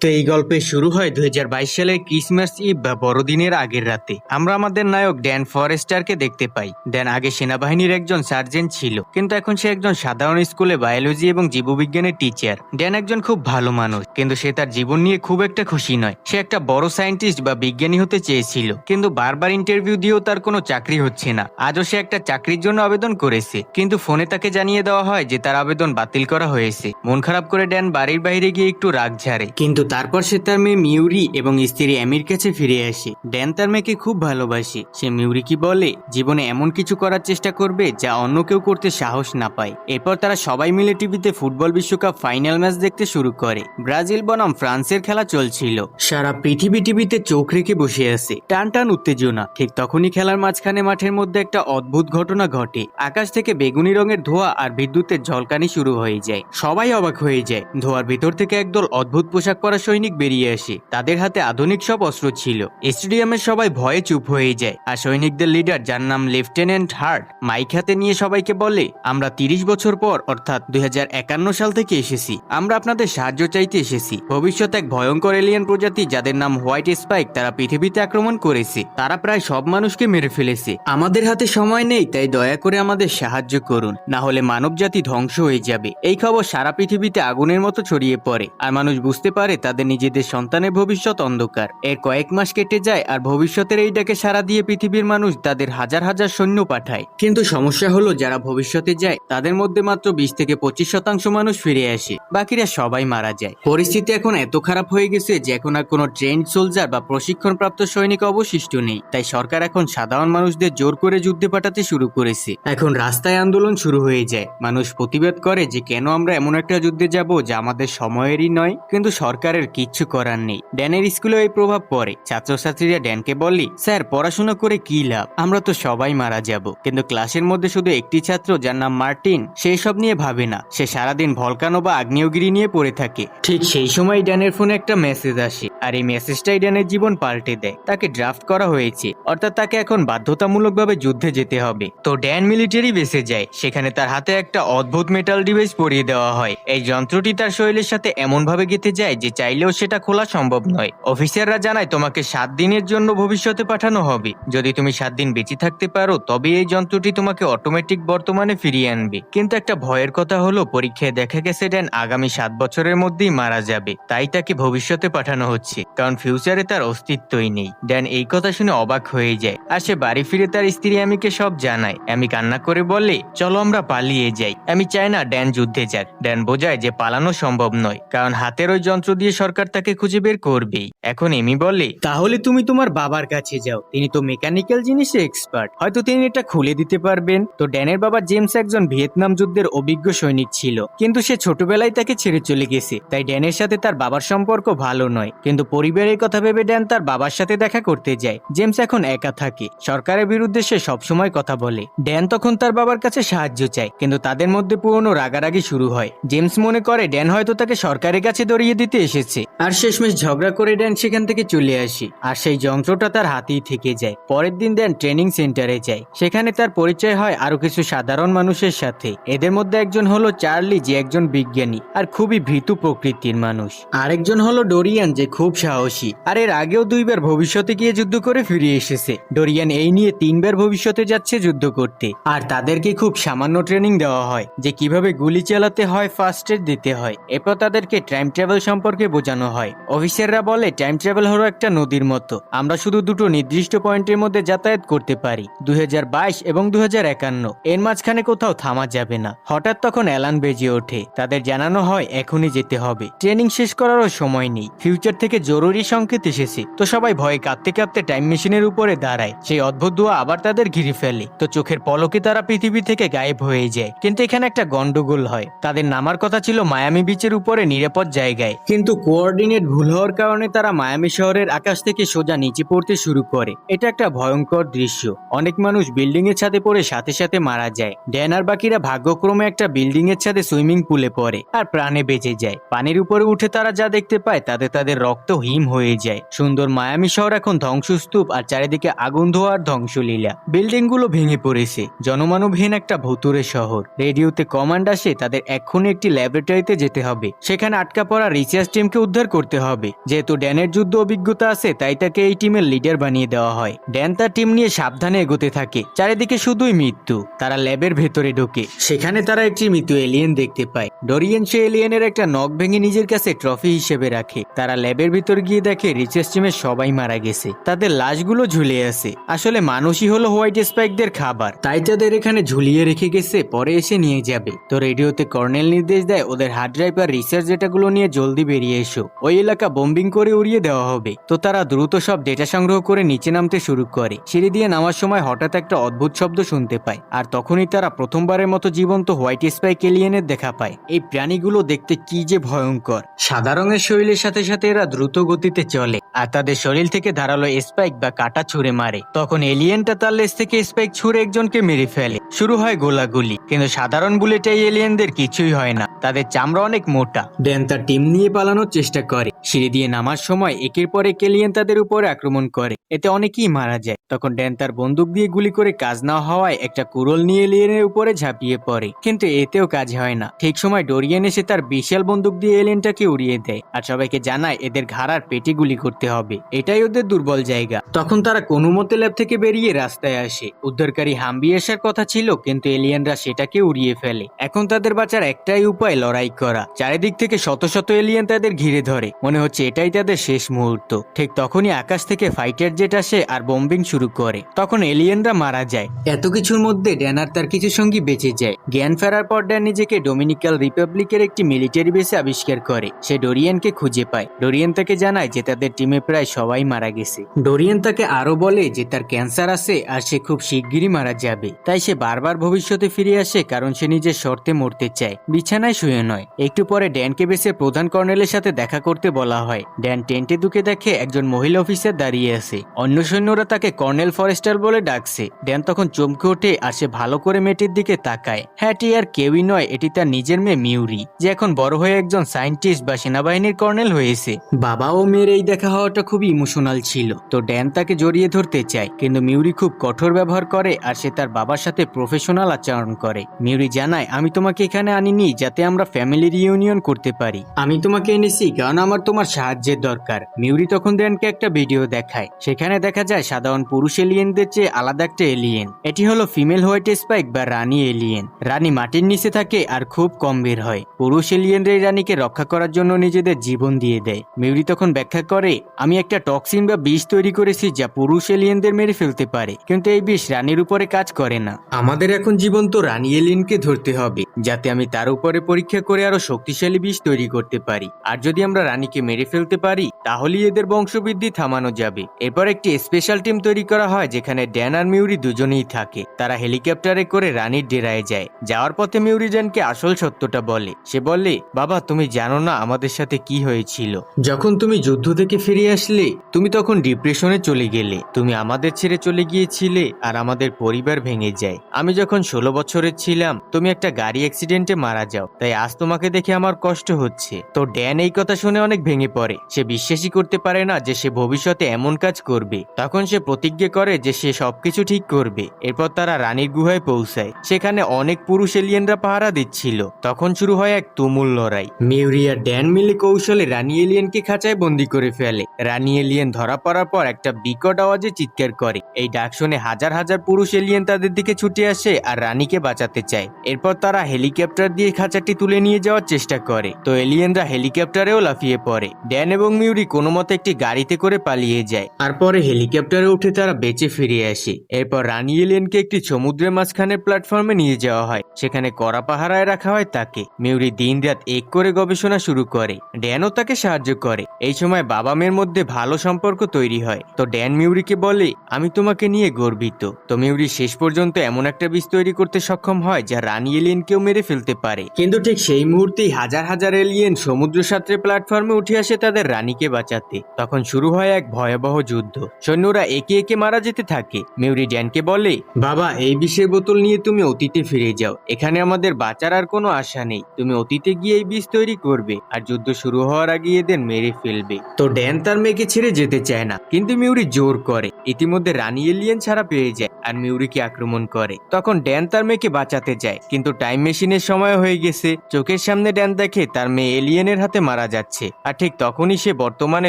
তো এই গল্পের শুরু হয় 2022 সালের ক্রিসমাস ইভ বা বড়দিনের আগের রাতে। আমরা আমাদের নায়ক ড্যান ফরেস্টারকে দেখতে পাই। ড্যান আগে সেনাবাহিনীর একজন সার্জেন্ট ছিল, কিন্তু এখন সে একজন সাধারণ স্কুলে বায়োলজি এবং জীববিজ্ঞানের টিচার। ড্যান একজন খুব ভালো মানুষ, কিন্তু সে তার জীবন নিয়ে খুব একটা খুশি নয়। সে একটা বড় সায়েন্টিস্ট বা বিজ্ঞানী হতে চেয়েছিল, কিন্তু বারবার ইন্টারভিউ দিয়েও তার কোনো চাকরি হচ্ছে না। আজও সে একটা চাকরির জন্য আবেদন করেছে, কিন্তু ফোনে তাকে জানিয়ে দেওয়া হয় যে তার আবেদন বাতিল করা হয়েছে। মন খারাপ করে ড্যান বাড়ির বাইরে গিয়ে একটু রাগ ঝাড়ে, কিন্তু তারপর সে তার মেয়ে মিউরি এবং স্ত্রী অ্যামির কাছে ফিরে আসে। ড্যান তার মেয়েকে খুব ভালোবাসে। সে মিউরিকে বলে জীবনে এমন কিছু করার চেষ্টা করবে যা অন্য কেউ করতে সাহস না পায়। এরপর তারা সবাই মিলে টিভিতে ফুটবল বিশ্বকাপ ফাইনাল ম্যাচ দেখতে শুরু করে। ব্রাজিল বনাম ফ্রান্সের খেলা চলছিল। সারা পৃথিবী টিভিতে চোখ রেখে বসে আছে, টান টান উত্তেজনা। ঠিক তখনই খেলার মাঝখানে মাঠের মধ্যে একটা অদ্ভুত ঘটনা ঘটে। আকাশ থেকে বেগুনি রঙের ধোঁয়া আর বিদ্যুতের ঝলকানি শুরু হয়ে যায়। সবাই অবাক হয়ে যায়। ধোঁয়ার ভিতর থেকে একদল অদ্ভুত পোশাক পরা সৈনিক বেরিয়ে আসে। তাদের হাতে আধুনিক সব অস্ত্র ছিল। স্টেডিয়ামের সবাই ভয়ে চুপ হয়ে যায়। আর সৈনিকদের লিডার, যার নাম লেফটেন্যান্ট হার্ট, মাইক হাতে নিয়ে সবাইকে বলে, আমরা 30 বছর পর অর্থাৎ 2051 সাল থেকে এসেছি। আমরা আপনাদের সাহায্য চাইতে এসেছি। ভবিষ্যতে এক ভয়ঙ্কর এলিয়েন প্রজাতি যাদের নাম হোয়াইট স্পাইক, তারা পৃথিবীতে আক্রমণ করেছে। তারা প্রায় সব মানুষকে মেরে ফেলেছে। আমাদের হাতে সময় নেই, তাই দয়া করে আমাদের সাহায্য করুন, না হলে মানব জাতি ধ্বংস হয়ে যাবে। এই খবর সারা পৃথিবীতে আগুনের মতো ছড়িয়ে পড়ে, আর মানুষ বুঝতে পারে তাদের নিজেদের সন্তানের ভবিষ্যৎ অন্ধকার। এর কয়েক মাস কেটে যায়, আর ভবিষ্যতের এই ডাকে সাড়া দিয়ে পৃথিবীর মানুষ তাদের হাজার হাজার সৈন্য পাঠায়। কিন্তু সমস্যা হলো, যারা ভবিষ্যতে যায় তাদের মধ্যে মাত্র 20 থেকে 25% মানুষ ফিরে আসে। বাকিরা সবাই মারা যায়। পরিস্থিতি এখন এত খারাপ হয়ে গেছে যে এখন আর কোনো ট্রেন্ড সোলজার বা প্রশিক্ষণপ্রাপ্ত সৈনিক অবশিষ্ট নেই। তাই সরকার এখন সাধারণ মানুষদের জোর করে যুদ্ধে পাঠাতে শুরু করেছে। এখন রাস্তায় আন্দোলন শুরু হয়ে যায়। মানুষ প্রতিবাদ করে যে কেন আমরা এমন একটা যুদ্ধে যাব যা আমাদের সময়েরই নয়। কিন্তু সরকারের কিচ্ছু করার নেই। ড্যানের স্কুলে এই প্রভাব পড়ে। ছাত্রছাত্রীরা ড্যানকে বলে, স্যার পড়াশোনা করে কি লাভ, আমরা তো সবাই মারা যাব। কিন্তু ক্লাসের মধ্যে শুধু একটি ছাত্র, যার নাম মার্টিন, সে সব নিয়ে ভাবে না। সে সারাদিন ভলকানো বা আগ্নেয়গিরি নিয়ে পড়ে থাকে। ঠিক সেই সময় ড্যানের ফোনে একটা মেসেজ আসে, আর এই মেসেজটাই ড্যানের জীবন পাল্টে দেয়। তাকে ড্রাফট করা হয়েছে, অর্থাৎ তাকে এখন বাধ্যতামূলকভাবে যুদ্ধে যেতে হবে। তো ড্যান মিলিটারি বেসে যায়। সেখানে তার হাতে একটা অদ্ভুত মেটাল ডিভাইস পরিয়ে দেওয়া হয়। এই যন্ত্রটি তার শরীরের সাথে এমন ভাবে গেঁথে যায় যে চাইলেও সেটা খোলা সম্ভব নয়। অফিসাররা জানায় তোমাকে 7 দিনের জন্য ভবিষ্যতে পাঠানো হবে। যদি তুমি 7 দিন বেঁচে থাকতে পারো, তবে এই যন্ত্রটি তোমাকে অটোমেটিক বর্তমানে ফিরিয়ে আনবে। কিন্তু একটা ভয়ের কথা হলো, পরীক্ষায় দেখা গেছে ড্যান আগামী 7 বছরের মধ্যেই মারা যাবে। তাই তাকে ভবিষ্যতে পাঠানো হচ্ছে, কারণ ফিউচারে তার অস্তিত্বই নেই। ড্যান এই কথা শুনে অবাক হয়ে যায়, আর সে বাড়ি ফিরে তার স্ত্রী অ্যামিকে সব জানায়। অ্যামি কান্না করে বলে, চলো আমরা পালিয়ে যাই। অ্যামি চায় না ড্যান যুদ্ধে যাক। ড্যান বোঝায় যে পালানো সম্ভব নয়, কারণ হাতের ওই যন্ত্র দিয়ে সরকার তাকে খুঁজে বের করবেই। এখন এমি বলে, তাহলে তুমি তোমার বাবার কাছে যাও, তিনি তো মেকানিক্যাল জিনিসে এক্সপার্ট, হয়তো তিনি এটা খুলে দিতে পারবেন। তো ড্যানের বাবা জেমস একজন ভিয়েতনাম যুদ্ধের অভিজ্ঞ সৈনিক ছিল, কিন্তু সে ছোটবেলায় তাকে ছেড়ে চলে গেছে। তাই ড্যানের সাথে তার বাবার সম্পর্ক ভালো নয়। কিন্তু পরিবারের কথা ভেবে ড্যান তার বাবার সাথে দেখা করতে যায়। জেমস এখন একা থাকে। সরকারের বিরুদ্ধে সে সবসময় কথা বলে। ড্যান তখন তার বাবার কাছে সাহায্য চায়, কিন্তু তাদের মধ্যে পুরনো রাগারাগি শুরু হয়। জেমস মনে করে ড্যান হয়তো তাকে সরকারের কাছে দড়িয়ে দিতে এসেছে, আর শেষমেশ ঝগড়া করে ড্যান সেখান থেকে চলে আসে। আর সেই যন্ত্রটা তার হাতেই থেকে যায়। পরের দিন ড্যান ট্রেনিং সেন্টারে যায়। সেখানে তার পরিচয় হয় আরো কিছু সাধারণ মানুষের সাথে। এদের মধ্যে একজন হলো চার্লি, যে একজন বিজ্ঞানী আর খুবই ভীতু প্রকৃতির মানুষ। আরেকজন হলো ডোরিয়ান, যে খুব সাহসী, আর এর আগেও 2 বার ভবিষ্যতে গিয়ে যুদ্ধ করে ফিরে এসেছে। ডোরিয়ান এই নিয়ে 3 বার ভবিষ্যতে যাচ্ছে যুদ্ধ করতে। আর তাদেরকে খুব সামান্য ট্রেনিং দেওয়া হয় যে কিভাবে গুলি চালাতে হয়, ফার্স্ট এড দিতে হয়। এরপর তাদেরকে টাইম ট্রাভেল সম্পর্কে বোঝানো হয়। অফিসাররা বলে টাইম ট্রাভেল হলো একটা নদীর মতো, আমরা শুধু দুটো নির্দিষ্ট পয়েন্টের মধ্যে যাতায়াত করতে পারি, 2022 এবং 2051। এর মাঝখানে কোথাও থামা যাবে না। হঠাৎ তখন অ্যালার্ম বেজে ওঠে। তাদের জানানো হয় এখনই যেতে হবে, ট্রেনিং শেষ করারও সময় নেই। ফিউচার থেকে জরুরি সংকেত এসেছে। তো সবাই ভয়ে কাঁপতে কাঁপতে টাইম মেশিনের উপরে দাঁড়ায়। সেই অদ্ভুত ধোঁয়া আবার তাদের ঘিরে ফেলে। তো চোখের পলকে তারা পৃথিবী থেকে গায়েব হয়ে যায়। কিন্তু এখানে একটা গন্ডগোল হয়। তাদের নামার কথা ছিল মায়ামি বিচের উপরে নিরাপদ জায়গায়, কিন্তু কোঅর্ডিনেট ভুল হওয়ার কারণে তারা মায়ামি শহরের আকাশ থেকে সোজা নিচে পড়তে শুরু করে। এটা একটা ভয়ঙ্কর দৃশ্য। অনেক মানুষ বিল্ডিং এর ছাদে পড়ে সাথে সাথে মারা যায়। ড্যান আর বাকিরা ভাগ্যক্রমে একটা বিল্ডিং এর ছাদে সুইমিং পুলে পড়ে আর প্রাণে বেঁচে যায়। পানির উপরে উঠে তারা যা দেখতে পায় তাতে তাদের রক্ত তো হিম হয়ে যায়। সুন্দর মায়ামি শহর এখন ধ্বংসস্তূপ আর চারিদিকে আগুন ধোয়ার ধ্বংসলীলা। বিল্ডিং গুলো ভেঙে পড়েছে, জনমানবহীন একটা ভুতুরে শহর। রেডিওতে কমান্ড আসে তাদের এক্ষুনি একটি ল্যাবরেটরিতে যেতে হবে, সেখানে আটকা পড়া রিসার্চ টিমকে উদ্ধার করতে হবে। যেহেতু ড্যানের যুদ্ধ অভিজ্ঞতা আছে তাই তাকে এই টিমের লিডার বানিয়ে দেওয়া হয়। ড্যান তার টিম নিয়ে সাবধানে এগোতে থাকে, চারিদিকে শুধুই মৃত্যু। তারা ল্যাবের ভেতরে ঢোকে, সেখানে তারা একটি মৃত এলিয়েন দেখতে পায়। ডোরিয়ান সে এলিয়েনের একটা নখ ভেঙে নিজের কাছে ট্রফি হিসেবে রাখে। তারা ল্যাবের ভিতর গিয়ে দেখে রিসার্চ টিমের সবাই মারা গেছে, তাদের লাশগুলো ঝুলে আছে। আসলে মানুষই হলো হোয়াইট স্পাইকদের খাবার, তাই তাদের এখানে ঝুলিয়ে রেখে গেছে, পরে এসে নিয়ে যাবে। তো রেডিওতে কর্নেল নির্দেশ দেয় ওদের হার্ড ড্রাইভ আর রিসার্চ ডেটাগুলো নিয়ে জলদি বেরিয়ে এসো, ওই এলাকা বোম্বিং করে উড়িয়ে দেওয়া হবে। তো তারা দ্রুত সব ডেটা সংগ্রহ করে নিচে নামতে শুরু করে। সিঁড়ি দিয়ে নামার সময় হঠাৎ একটা অদ্ভুত শব্দ শুনতে পায়, আর তখনই তারা প্রথমবারের মতো জীবন্ত হোয়াইট স্পাইক এলিয়েনের দেখা পায়। এই প্রাণীগুলো দেখতে কি যে ভয়ঙ্কর। সাদা রঙের শরীরের সাথে সাথে এরা দ্রুত গতিতে চলে আর তাদের শরীর থেকে ধারালো স্পাইক বা কাঁটা ছুঁড়ে মারে। তখন এলিয়েনটা তার লেজ থেকে স্পাইক ছুঁড়ে একজনকে মেরে ফেলে। শুরু হয় গোলাগুলি, কিন্তু সাধারণ বুলেটে এই এলিয়েনদের কিছুই হয় না, তাদের চামড়া অনেক মোটা। ড্যান তার টিম নিয়ে পালানোর চেষ্টা করে। সিঁড়ি দিয়ে নামার সময় একের পর এক এলিয়েন তাদের উপরে আক্রমণ করে, এতে অনেকেই মারা যায়। তখন ড্যান তার বন্দুক দিয়ে গুলি করে কাজ না হওয়ায় একটা কুরল নিয়ে এলিয়েনের উপরে ঝাঁপিয়ে পড়ে, কিন্তু এতেও কাজ হয় না। ঠিক সময় ডোরিয়ান এসে তার বিশাল বন্দুক দিয়ে এলিয়েনটাকে উড়িয়ে দেয় আর সবাইকে জানায় এদের ঘাড় আর পেটে গুলি করতে হবে, এটাই ওদের দুর্বল জায়গা। তখন তারা কোনো মতে ল্যাব থেকে বেরিয়ে রাস্তায় আসে। উদ্ধারকারী হাম্বি আসার কথা ছিল, কিন্তু এলিয়েনরা সেটাকে উড়িয়ে ফেলে। এখন তাদের বাঁচার একটাই উপায় লড়াই করা। চারিদিক থেকে শত শত এলিয়েন তাদের ঘিরে ধরে, মনে হচ্ছে এটাই তাদের শেষ মুহূর্ত। ঠিক তখনই আকাশ থেকে ফাইটার জেট আসে আর বোম্বিং শুরু করে। তখন এলিয়েনরা মারা যায়। এত কিছুর মধ্যে ড্যান আর তার কিছু সঙ্গী বেঁচে যায়। জ্ঞান ফেরার পর ড্যান নিজেকে ডোমিনিকান রিপাবলিকের একটি মিলিটারি বেসে আবিষ্কার করে। সে ডোরিয়ানকে খুঁজে পায়। ডোরিয়ান তাকে জানায় যে তাদের টিমে প্রায় সবাই মারা গেছে। ডোরিয়ান তাকে আরো বলে যে তার ক্যান্সার আছে আর সে খুব শিগগিরই মারা যাবে, তাই সে বারবার ভবিষ্যতে ফিরে আসে, কারণ সে নিজের শর্তে মরতে চায়, বিছানায় শুয়ে নয়। একটু পরে ড্যানকে বেসে প্রধান কর্নেলের সাথে দেখা করতে বলা হয়। ড্যান টেন্টে ঢুকে দেখে একজন মহিলা অফিসার দাঁড়িয়ে আছে। অন্য সৈন্যরা তাকে কর্নেল ফরেস্টার বলে ডাকছে। ড্যান তখন চমকে ওঠে আর সে ভালো করে মেয়েটির দিকে তাকায়। হ্যাঁ, এটি আর কেউই নয়, এটি তার নিজের মেয়ে মিউরি, যে এখন বড় হয়ে একজন সায়েন্টিস্ট বা সেনাবাহিনীর কর্নেল হয়েছে। বাবা ও মেয়ের এই দেখা হওয়াটা খুবই ইমোশনাল ছিল। তো ড্যান তাকে জড়িয়ে ধরতে চায়, কিন্তু মিউরি খুব কঠোর ব্যবহার করে আর সে তার বাবার সাথে প্রফেশনাল আচরণ করে। মিউরি জানায়, আমি তোমাকে এখানে আনিনি যাতে আমরা ফ্যামিলি রিইউনিয়ন করতে পারি, আমি তোমাকে এনেছি কারণ আমার তোমার সাহায্যের দরকার। মিউরি তখন ড্যানকে একটা ভিডিও দেখায়, সেখানে দেখা যায় সাধারণ পুরুষ এলিয়েনদের চেয়ে আলাদা একটা এলিয়েন। এটি হলো ফিমেল হোয়াইট স্পাইক বা রানী এলিয়েন। রানী মাটির নিচে থাকে আর খুব কম বের হয়। পুরুষ এলিয়েনরা এই রানীকে রক্ষা করার জন্য নিজেদের জীবন দিয়ে দেয়। মিউরি তখন ব্যাখ্যা করে, আমি একটা টক্সিন বা বিষ তৈরি করেছি যা পুরুষ এলিয়েনদের মেরে ফেলতে পারে, কিন্তু এই বিষ রানীর উপরে কাজ করে না। আমাদের এখন জীবন্ত রানী এলিয়েনকে ধরতে হবে যাতে আমি তার উপরে পরীক্ষা করে আরো শক্তিশালী বিষ তৈরি করতে পারি। আর যদি আমরা রানীকে মেরে ফেলতে পারি তাহলেই এদের বংশবৃদ্ধি থামানো যাবে। এরপর একটি স্পেশাল টিম তৈরি করা হয় যেখানে ড্যান আর মিউরি দুজনেই থাকে। তারা হেলিকপ্টারে করে রানীর ডেরায় যায়। যাওয়ার পথে মিউরি ড্যানকে আসল সত্যটা বলে। সে বলে, বাবা তুমি জানো না আমাদের সাথে কি হয়েছিল। যখন তুমি যুদ্ধ থেকে ফিরে আসলে তুমি তখন ডিপ্রেশনে চলে গেলে, তুমি আমাদের ছেড়ে চলে গিয়েছিলে আর আমাদের পরিবার ভেঙে যায়। আমি যখন 16 বছরের ছিলাম তুমি একটা গাড়ি অ্যাক্সিডেন্টে মারা যাও, তাই আজ তোমাকে দেখে আমার কষ্ট হচ্ছে। তো ড্যান এই কথা শুনে অনেক ভেঙে পড়ে। সে বিশ্বাসই করতে পারে না যে সে ভবিষ্যতে এমন কাজ করবে। তখন সে প্রতিজ্ঞা করে যে সে সবকিছু ঠিক করবে। এরপর তারা রানীর গুহায় পৌঁছায়। সেখানে অনেক পুরুষ এলিয়েনরা পাহারা দিচ্ছিল। তখন শুরু হয় এক তুমুল লড়াই। মিউরি আর ড্যান মিলে কৌশলে রানী এলিয়েনকে খাঁচায় বন্দি করে ফেলে। রানী এলিয়েন ধরা পড়ার পর একটা বিকট আওয়াজে চিৎকার করে। এই ডাক শুনে হাজার হাজার পুরুষ এলিয়েন তাদের দিকে ছুটে আসে আর রানীকে বাঁচাতে চায়। এরপর তারা হেলিকপ্টার দিয়ে খাঁচাটি তুলে নিয়ে যাওয়ার চেষ্টা করে। তো এলিয়েনরা হেলিকপ্টারেও লাফিয়ে পড়ে। ড্যান এবং মিউরি কোনো মতে একটি গাড়িতে করে পালিয়ে যায় আর পরে হেলিকপ্টারে উঠে তারা বেঁচে ফিরে আসে। এরপর রানী এলিয়েনকে একটি সমুদ্রের মাঝখানের প্ল্যাটফর্মে নিয়ে যাওয়া হয়। সেখানে কড়া পাহারায় রাখা হয় তাকে। মিউরি দিন রাত এক করে গবেষণা শুরু করে। ড্যানও তাকে সাহায্য করে। এই সময় বাবা মেয়ের মধ্যে ভালো সম্পর্ক তৈরি হয়। তো ড্যান মিউরিকে বলে, আমি তোমাকে নিয়ে গর্বিত। তো মিউরি শেষ পর্যন্ত এমন একটা বিষ তৈরি করতে সক্ষম হয় যা রানী এলিয়েনকেও মেরে ফেলতে পারে। কিন্তু ঠিক সেই মুহূর্তেই হাজার হাজার এলিয়েন সমুদ্র সাঁতরে প্ল্যাটফর্মে উঠে আসে তাদের রানীকে বাঁচাতে। তখন শুরু হয় এক ভয়াবহ যুদ্ধ। সৈন্যরা একে একে মারা যেতে থাকে। মিউরি ড্যানকে বলে, বাবা, এই বিষের বোতল নিয়ে তুমি অতীতে ফিরে যাও। এখানে আমাদের বাঁচার আর কোনো আশা নেই। তুমি অতীতে গিয়ে এই বিষ তৈরি করবে আর যুদ্ধ শুরু হওয়ার আগে এদের মেরে ফেলবে। তো ড্যান তার মেয়েকে ছেড়ে যেতে চায় না, কিন্তু মিউরি জোর করে। ইতিমধ্যে রানী এলিয়েন ছাড়া পেয়ে যায় আর মিউরিকে আক্রমণ করে। তখন ড্যান তার মেয়েকে বাঁচাতে যায়, কিন্তু টাইম মেশিনের সময় হয়ে গেছে। চোখের সামনে ড্যান দেখে তার মেয়ে এলিয়েনের হাতে মারা যাচ্ছে, আর ঠিক তখনই সে বর্তমানে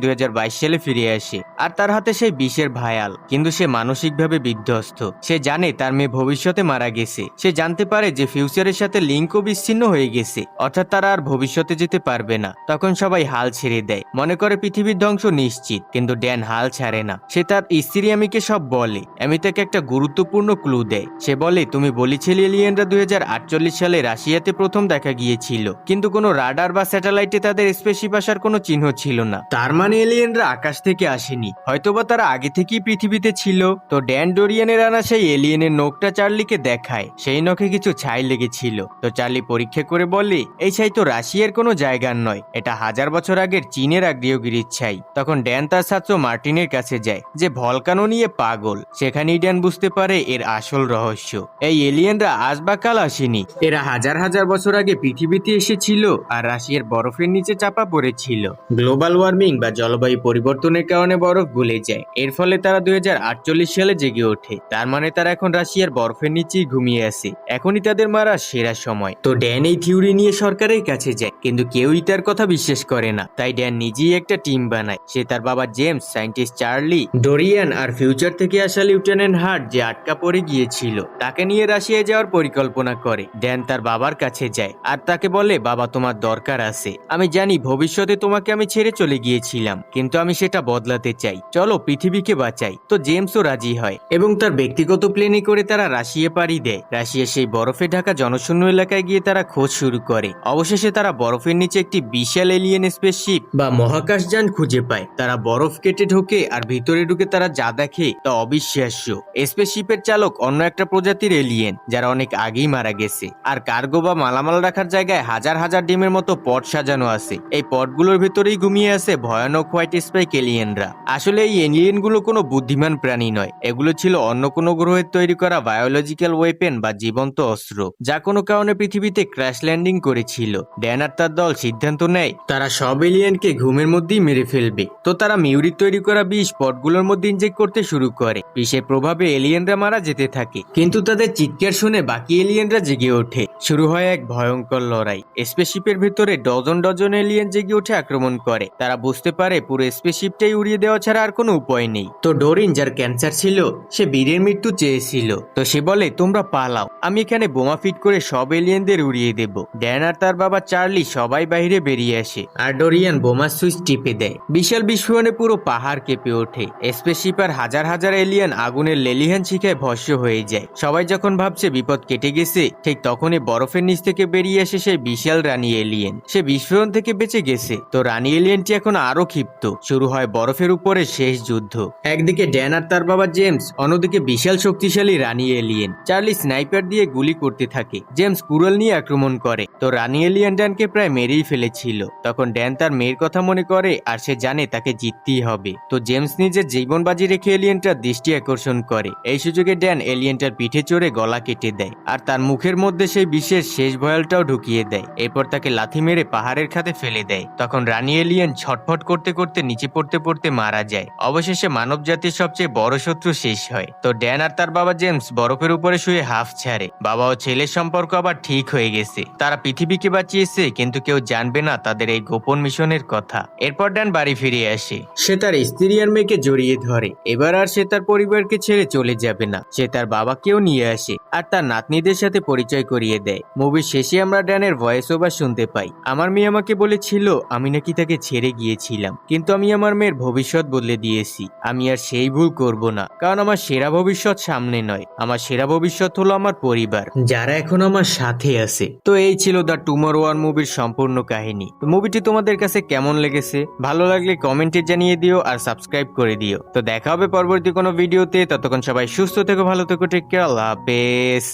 2022 সালে ফিরে আসে। আর তার হাতে সেই বিষের ভায়াল, কিন্তু সে মানসিকভাবে বিধ্বস্ত। সে জানে তার মেয়ে ভবিষ্যতে মারা গেছে। সে জানতে পারে যে ফিউচারের সাথে লিঙ্কও বিচ্ছিন্ন হয়ে গেছে, অর্থাৎ তারা আর ভবিষ্যতে যেতে পারবে না। তখন সবাই হাল ছেড়ে দেয়, মনে করে পৃথিবীর ধ্বংস নিশ্চিত। কিন্তু ড্যান হাল ছাড়ে না। সে তার স্ত্রী অ্যামিকে সব বলে। অ্যামি তাকে একটা গুরুত্বপূর্ণ ক্লু দেয়। সে বলে, তুমি বলেছিলে এলিয়েনরা 2048 সালে রাশিয়াতে প্রথম দেখা গিয়েছিল, কিন্তু কোনো রাডার বা স্যাটেলাইটে তাদের স্পেসশিপ আসার কোনো চিহ্ন ছিল না। তার মানে এলিয়েনরা আকাশ থেকে আসেনি, হয়তোবা তারা আগে থেকেই পৃথিবীতে ছিল। তো ড্যান ডোরিয়ানের আনা সেই এলিয়েনের নখটা চার্লিকে দেখায়। সেই নখে কিছু ছাই লেগেছিল। তো চার্লি পরীক্ষা করে বলে, এই ছাই তো রাশিয়ার কোনো জায়গার নয়, এটা 1000 বছর আগের চীনের আগ্নেয়গিরির ছাই। তখন ড্যান তার ছাত্র মার্টিনের কাছে যায়, যে ভলকানো নিয়ে পাগল। সেখানেই ড্যান বুঝতে পারে এর আসল রহস্য। এই এলিয়েনরা আজ বা কাল আসেনি, এরা হাজার হাজার বছর আগে পৃথিবীতে এসেছিল আর রাশিয়ার বরফের নিচে চাপা পড়েছিল। গ্লোবাল ওয়ার্মিং বা জলবায়ু পরিবর্তনের কারণে বরফ গলে যায়। এর ফলে তারা 2048 সালে জেগে ওঠে। তার মানে তারা এখন রাশিয়ার বরফের নিচেই ঘুমিয়ে আছে। এখনই তাদের মারার সেরা সময়। তো ড্যান এই থিওরি নিয়ে সরকারের কাছে যায়, কিন্তু কেউই তার কথা বিশ্বাস করে না। তাই ড্যান নিজেই একটা টিম বানায়। সে তার বাবা জেমস, সায়েন্টিস্ট চার্লি, ডোরিয়ান আর ফিউচার থেকে আসা লিউটেন্যান্ট হার্ট, যে আটকা পড়ে গিয়েছিল, তাকে নিয়ে রাশিয়ায় যাওয়ার পরিকল্পনা করে। ড্যান তার বাবার কাছে যায় আর তাকে বলে, বাবা, তোমার দরকার আছে। আমি জানি ভবিষ্যতে তোমাকে আমি ছেড়ে চলে গিয়েছিলাম, কিন্তু আমি সেটা বদলাতে চাই। চলো পৃথিবীকে বাঁচাই। তো জেমসও রাজি হয় এবং তার ব্যক্তিগত প্লেনে করে তারা রাশিয়া পাড়ি দেয়। রাশিয়া সেই বরফে ঢাকা জনশূন্য এলাকায় গিয়ে তারা খোঁজ শুরু করে। অবশেষে তারা বরফের নিচে একটি বিশাল এলিয়েন স্পেসশিপ বা মহাকাশযান খুঁজে পায়। তারা বরফ কেটে ঢোকে আর ভিতরে ঢুকে তারা যা দেখে তা অবিশ্বাস্য। স্পেসশিপের চালক অন্য একটা প্রজাতির এলিয়েন, যারা অনেক আগেই মারা গেছে। আর কার্গো বা মালামাল রাখার জায়গায় হাজার হাজার ডিমের মতো পট সাজানো আছে। এই পটগুলোর ভিতরেই ঘুমিয়ে আছে ভয়ানক হোয়াইট স্পাইক এলিয়েনরা। আসলে এই এলিয়েনগুলো কোনো বুদ্ধিমান প্রাণী নয়, এগুলো ছিল অন্য কোনো গ্রহের তৈরি করা বায়োলজিক্যাল ওয়েপেন বা জীবন্ত অস্ত্র, যা কোনো কারণে পৃথিবীতে ক্র্যাশ ল্যান্ডিং করেছিল। ড্যান আর তার দল সিদ্ধান্ত নেয় তারা সব এলিয়েনকে ঘুমের মধ্যেই মেরে ফেলবে। তো তারা মিউরির তৈরি করা বিষ পটগুলোর মধ্যে ইনজেক্ট করতে শুরু করে। বিষের প্রভাবে এলিয়েনরা মারা যেতে থাকে, কিন্তু তাদের চিৎকার শুনে বাকি এলিয়েনরা জেগে ওঠে। শুরু হয় এক ভয়ঙ্কর লড়াই। স্পেসশিপের ভিতরে ডজন ডজন এলিয়েন জেগে উঠে আক্রমণ করে। তারা বুঝতে পারে পুরো স্পেসশিপটাই উড়িয়ে দেওয়া ছাড়া আর কোনো উপায় নেই। তো ডোরিন, যার ক্যান্সার ছিল, সে বীরের মৃত্যু চেয়েছিল। তো সে বলে, তোমরা পালাও, আমি এখানে বোমা ফিট করে সব এলিয়েনদের উড়িয়ে দেব। ড্যান আর তার বাবা চার্লি সবাই বাইরে বেরিয়ে আসে আর ডোরিয়ান বোমার সুইচ টিপে দেয়। বিশাল বিস্ফোরণে পুরো পাহাড় কেঁপে ওঠে। স্পেসশিপের হাজার হাজার এলিয়েন আগুনের লেলিহান শিখায় ভস্ম হয়ে যায়। সবাই যখন ভাবছে বিপদ কেটে গেছে, ঠিক তখনই বরফের নিচ থেকে বেরিয়ে আসে সেই বিশাল রানী এলিয়েন। সে বিস্ফোরণ থেকে বেঁচে গেছে। তো রানী এলিয়েনটি এখন আরো ক্ষিপ্ত। শুরু হয় বরফের উপরে শেষ যুদ্ধ। একদিকে ড্যান আর তার বাবা জেমস, অন্যদিকে বিশাল শক্তিশালী রানী এলিয়েন। চার্লি স্নাইপার দিয়ে গুলি করতে থাকে। জেমস কুড়াল নিয়ে আক্রমণ করে। তো রানী এলিয়েন ড্যানকে প্রায় মেরেই ফেলেছিল। তখন ড্যান তার মেয়ের কথা মনে করে আর সে জানে তাকে জিততেই হবে। তো জেমস নিজের জীবন বাজি রেখে এলিয়েনটার দৃষ্টি আকর্ষণ করে। এই সুযোগে ড্যান এলিয়েনটার পিঠে চড়ে গলা কেটে দেয় আর তার মুখের মধ্যে সেই বিষের শেষ ভয়ালটাও ঢুকিয়ে দেয়। এরপর তাকে লাথি মেরে পাহাড়ের খাতে ফেলে দেয়। তখন রানী এলিয়েন ছটফট করতে করতে নিচে পড়তে পড়তে মারা যায়। অবশেষে মানব জাতির সবচেয়ে বড় শত্রু শেষ হয়। তো ড্যান আর তার বাবা জেমস বরফের উপরে শুয়ে হাফ ছাড়ে। বাবা ও ছেলের সম্পর্ক আবার ঠিক হয়ে গেছে। তারা পৃথিবীকে বাঁচিয়েছে, কিন্তু কেউ জানবে না তাদের এই গোপন মিশনের কথা। এরপর ড্যান বাড়ি ফিরে আসে। সে তার স্ত্রী আর মেয়েকে জড়িয়ে ধরে। এবার আর সে তার পরিবারকে ছেড়ে চলে যাবে না। সে তার বাবাকেও নিয়ে আসে আর তার নাতনিদের সাথে পরিচয় করিয়ে দেয়। মুভির শেষে আমরা ড্যানের ভয়েস ওভার শুনতে পাই। আমার মেয়ে আমাকে বলেছিল আমি নাকি তাকে ছেড়ে গিয়েছিলাম, কিন্তু আমি আমার মেয়ের ভবিষ্যৎ বদলে দিয়েছি। আমি আর সেই ভুল করব না, কারণ আমার সেরা ভবিষ্যৎ সামনে নয়, আমার সেরা ভবিষ্যৎ হলো আমার পরিবার, যারা এখন আমার সাথে আছে। তো এই ছিল দ্য টুমরো ওয়ার মুভির সম্পূর্ণ কাহিনী। তো মুভিটি তোমাদের কাছে কেমন লেগেছে? ভালো লাগলে কমেন্টে জানিয়ে দিও আর সাবস্ক্রাইব করে দিও। তো দেখা হবে পরবর্তী কোনো ভিডিওতে। ততক্ষণ সবাই সুস্থ থেকো, ভালো থেকো, টেক কেয়ার, আল্লাহ হাফেজ।